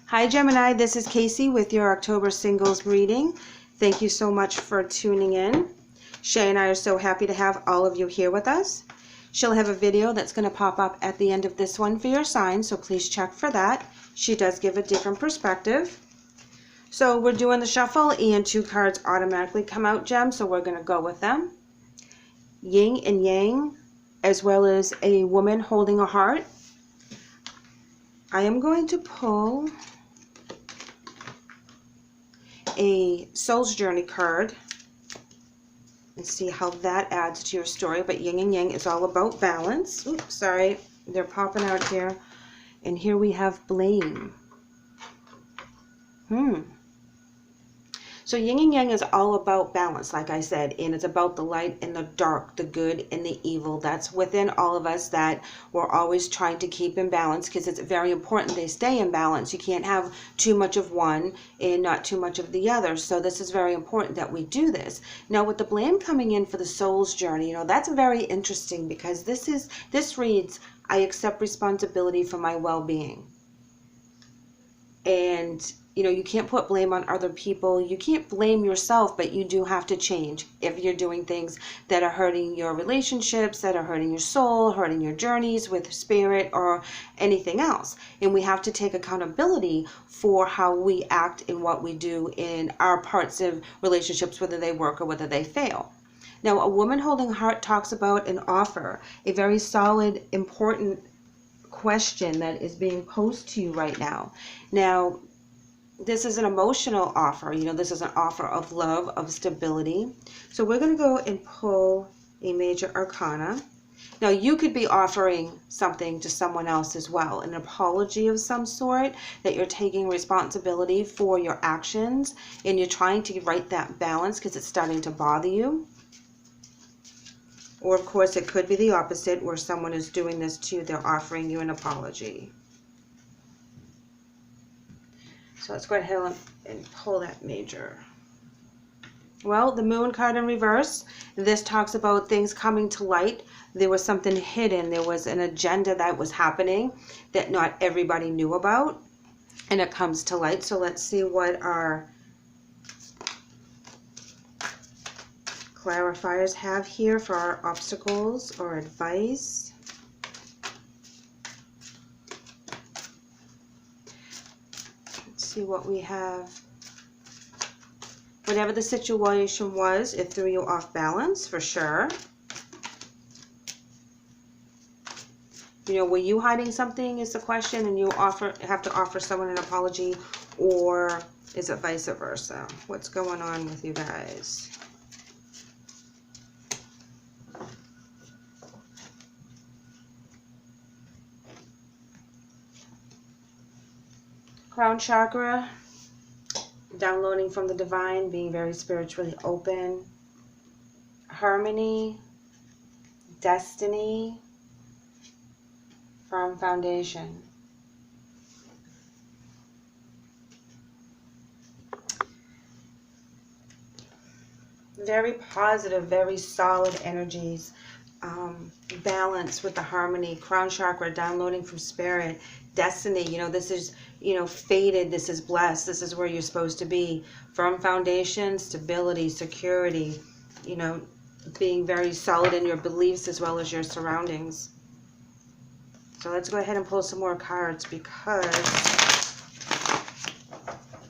Hi Gemini, this is Kacee with your October singles reading. Thank you so much for tuning in. Shae and I are so happy to have all of you here with us. She'll have a video that's going to pop up at the end of this one for your sign, so please check for that. She does give a different perspective. So we're doing the shuffle and 2 cards automatically come out, Gem, so we're going to go with them. Yin and Yang, as well as a woman holding a heart. I am going to pull a Soul's Journey card and see how that adds to your story. But Yin and Yang is all about balance. Oops, sorry, they're popping out here. And here we have blame. So Yin and Yang is all about balance, like I said, and it's about the light and the dark, the good and the evil. That's within all of us that we're always trying to keep in balance, because it's very important they stay in balance. You can't have too much of one and not too much of the other. So this is very important that we do this. Now with the blame coming in for the soul's journey, that's very interesting, because this reads, I accept responsibility for my well-being. And you can't put blame on other people. You can't blame yourself, but you do have to change if you're doing things that are hurting your relationships, that are hurting your soul, hurting your journeys with spirit or anything else. And we have to take accountability for how we act and what we do in our parts of relationships, whether they work or whether they fail. Now, a woman holding a heart talks about an offer, a very solid, important question that is being posed to you right now. Now, this is an emotional offer. This is an offer of love, of stability. So we're going to go and pull a major arcana. Now, you could be offering something to someone else as well, an apology of some sort, that you're taking responsibility for your actions and you're trying to right that balance because it's starting to bother you. Or, of course, it could be the opposite, where someone is doing this to you. They're offering you an apology. So let's go ahead and pull that major. Well, the Moon card in reverse. This talks about things coming to light. There was something hidden. There was an agenda that was happening that not everybody knew about. And it comes to light. So let's see what our clarifiers have here for our obstacles or advice. See what we have. Whatever the situation was, it threw you off balance for sure. Were you hiding something is the question, and you have to offer someone an apology, or is it vice versa? What's going on with you guys? Crown chakra, downloading from the divine, being very spiritually open. Harmony, destiny, firm foundation. Very positive, very solid energies. Balance with the harmony. Crown chakra, downloading from spirit. Destiny, this is, fated, this is blessed, this is where you're supposed to be. Firm foundation, stability, security, being very solid in your beliefs as well as your surroundings. So let's go ahead and pull some more cards, because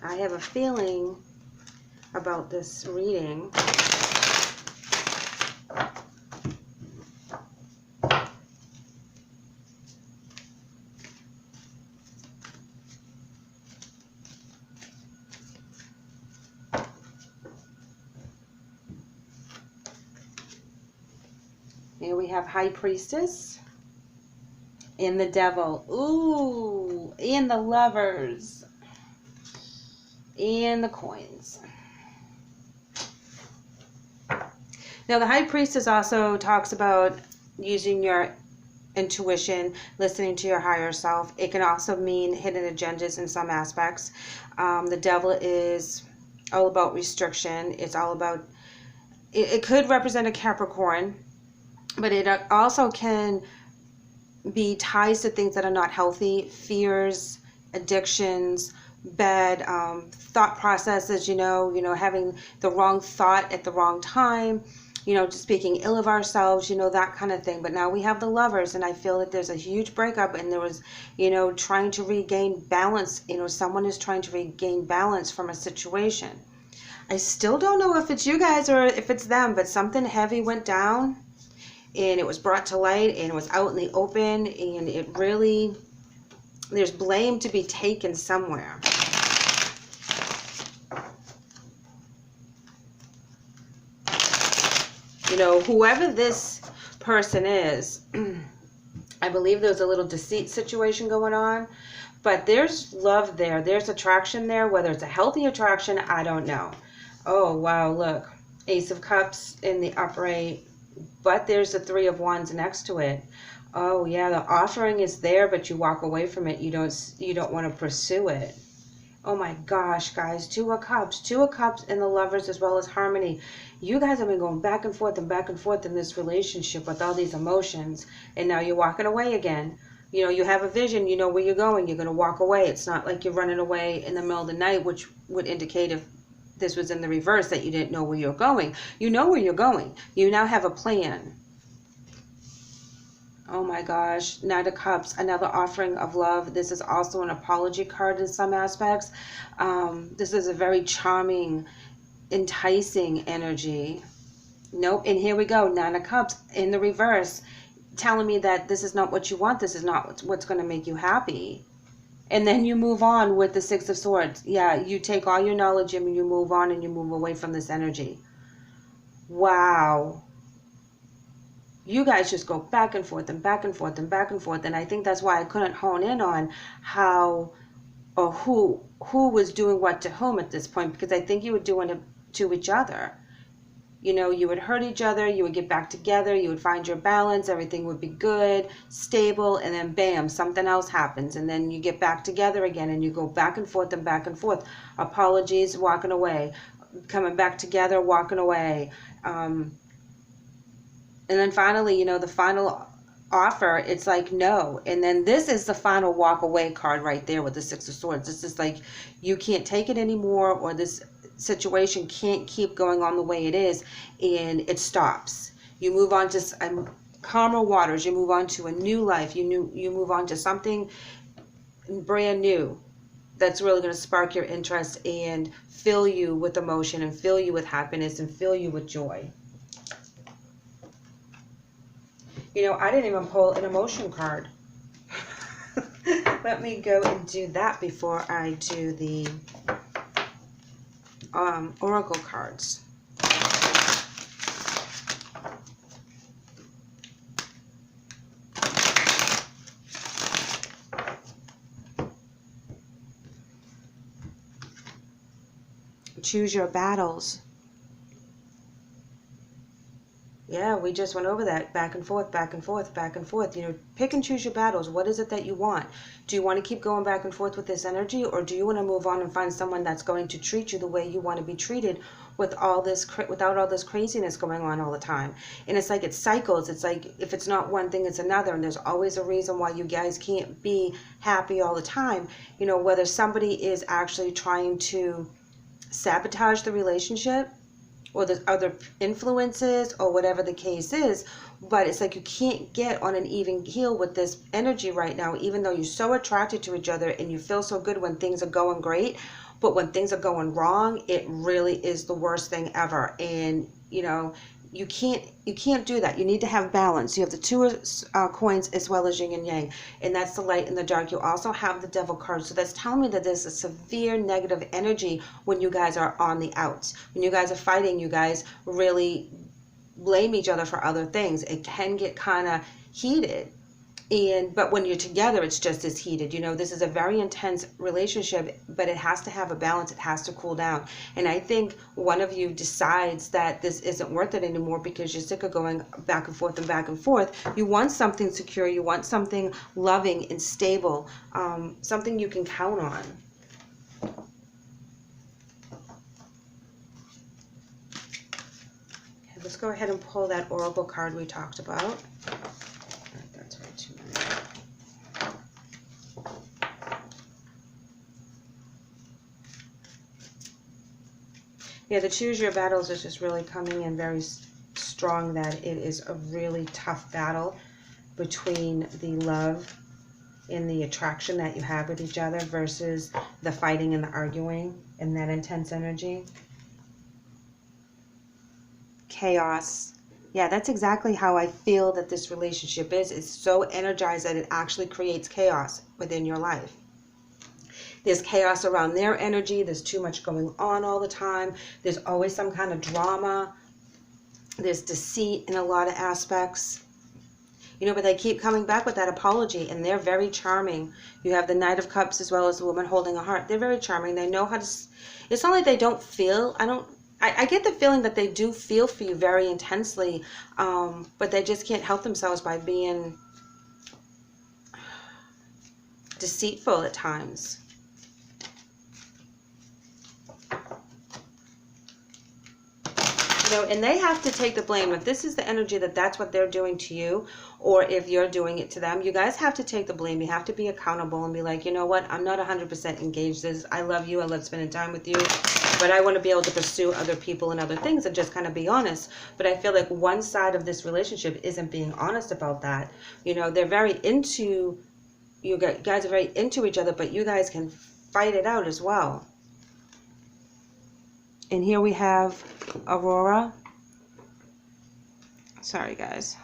I have a feeling about this reading. Here we have High Priestess and the Devil. Ooh, and the Lovers. And the Coins. Now the High Priestess also talks about using your intuition, listening to your higher self. It can also mean hidden agendas in some aspects. The Devil is all about restriction. It's all about, it could represent a Capricorn, but it also can be ties to things that are not healthy, fears, addictions, bad thought processes, having the wrong thought at the wrong time, just speaking ill of ourselves, that kind of thing. But now we have the Lovers, and I feel that there's a huge breakup, and there was, trying to regain balance. Someone is trying to regain balance from a situation. I still don't know if it's you guys or if it's them, but something heavy went down, and it was brought to light, and it was out in the open, and it really, there's blame to be taken somewhere. Whoever this person is, I believe there's a little deceit situation going on, but there's love there. There's attraction there. Whether it's a healthy attraction, I don't know. Oh, wow, look. Ace of Cups in the upright, but there's the Three of Wands next to it. Oh, yeah, the offering is there, but you walk away from it. You don't want to pursue it. Oh my gosh, guys, Two of Cups in the Lovers as well as Harmony. You guys have been going back and forth in this relationship with all these emotions, and now you're walking away again. You have a vision, you know where you're going, you're going to walk away. It's not like you're running away in the middle of the night, which would indicate, if this was in the reverse, that you didn't know where you're going. You know where you're going. You now have a plan. Oh my gosh, Knight of Cups, another offering of love. This is also an apology card in some aspects. This is a very charming, enticing energy. Nope, and here we go, Nine of Cups in the reverse, telling me that this is not what you want. This is not what's going to make you happy. And then you move on with the Six of Swords. Yeah, you take all your knowledge and you move on and you move away from this energy. Wow. You guys just go back and forth and back and forth and back and forth. And I think that's why I couldn't hone in on how or who was doing what to whom at this point, because I think you were doing it to each other. You would hurt each other, you would get back together, you would find your balance, everything would be good, stable, and then bam, something else happens, and then you get back together again, and you go back and forth and back and forth. Apologies, walking away, coming back together, walking away. And then finally, the final offer, it's like no. And then this is the final walk away card right there with the Six of Swords. This is like, you can't take it anymore, or this situation can't keep going on the way it is, and it stops. You move on to calmer waters. You move on to a new life. You move on to something brand new that's really going to spark your interest and fill you with emotion and fill you with happiness and fill you with joy. I didn't even pull an emotion card. Let me go and do that before I do the oracle cards. Choose your battles. Yeah, we just went over that, back and forth, back and forth, back and forth. Pick and choose your battles. What is it that you want? Do you want to keep going back and forth with this energy, or do you want to move on and find someone that's going to treat you the way you want to be treated without all this craziness going on all the time? And it's like it cycles. It's like if it's not one thing, it's another, and there's always a reason why you guys can't be happy all the time. Whether somebody is actually trying to sabotage the relationship, or the other influences, or whatever the case is. But it's like you can't get on an even keel with this energy right now, even though you're so attracted to each other and you feel so good when things are going great. But when things are going wrong, it really is the worst thing ever. And you can't do that. You need to have balance. You have the Two of Coins as well as yin and yang, and that's the light and the dark. You also have the Devil card, so that's telling me that there's a severe negative energy when you guys are on the outs. When you guys are fighting, you guys really blame each other for other things. It can get kind of heated. But when you're together, it's just as heated. This is a very intense relationship, but it has to have a balance. It has to cool down. And I think one of you decides that this isn't worth it anymore because you're sick of going back and forth and back and forth. You want something secure. You want something loving and stable, something you can count on. Okay, let's go ahead and pull that oracle card we talked about. That's right, 2 minutes. 2 Yeah, the choose your battles is just really coming in very strong, that it is a really tough battle between the love and the attraction that you have with each other versus the fighting and the arguing and that intense energy. Chaos. Yeah, that's exactly how I feel that this relationship is. It's so energized that it actually creates chaos within your life. There's chaos around their energy. There's too much going on all the time. There's always some kind of drama. There's deceit in a lot of aspects. You know, but they keep coming back with that apology, and they're very charming. You have the Knight of Cups as well as the woman holding a heart. They're very charming. They know how to... It's not like they don't feel... I get the feeling that they do feel for you very intensely, but they just can't help themselves by being deceitful at times. You know, and they have to take the blame. If this is the energy that that's what they're doing to you, or if you're doing it to them, you guys have to take the blame. You have to be accountable and be like, you know what, I'm not 100% engaged. I love you. I love spending time with you. But I want to be able to pursue other people and other things and just kind of be honest. But I feel like one side of this relationship isn't being honest about that. You know, they're very into, you guys are very into each other, but you guys can fight it out as well. And here we have Aurora. Sorry, guys.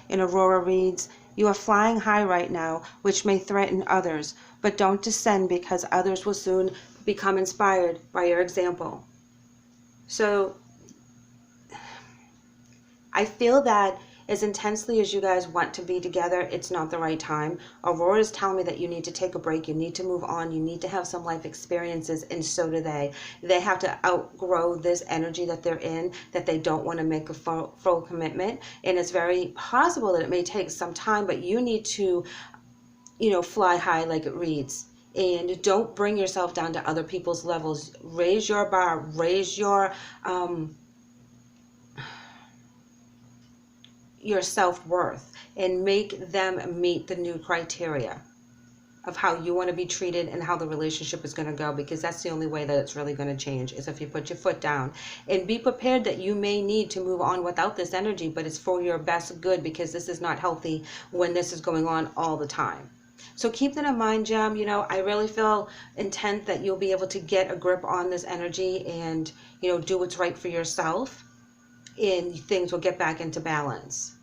And Aurora reads, you are flying high right now, which may threaten others, but don't descend because others will soon become inspired by your example. So I feel that as intensely as you guys want to be together, it's not the right time. Aurora is telling me that you need to take a break. You need to move on. You need to have some life experiences, and so do they. They have to outgrow this energy that they're in, that they don't want to make a full commitment. And it's very possible that it may take some time, but you need to, you know, fly high like it reads. And don't bring yourself down to other people's levels. Raise your bar. Raise your self-worth, and make them meet the new criteria of how you want to be treated and how the relationship is going to go, because that's the only way that it's really going to change, is if you put your foot down. And be prepared that you may need to move on without this energy, but it's for your best good, because this is not healthy when this is going on all the time. So keep that in mind, Gem. You know, I really feel intent that you'll be able to get a grip on this energy and, you know, do what's right for yourself, and things will get back into balance.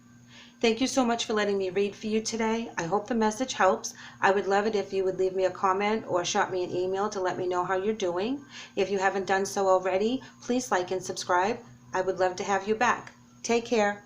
Thank you so much for letting me read for you today. I hope the message helps. I would love it if you would leave me a comment or shot me an email to let me know how you're doing. If you haven't done so already, please like and subscribe. I would love to have you back. Take care.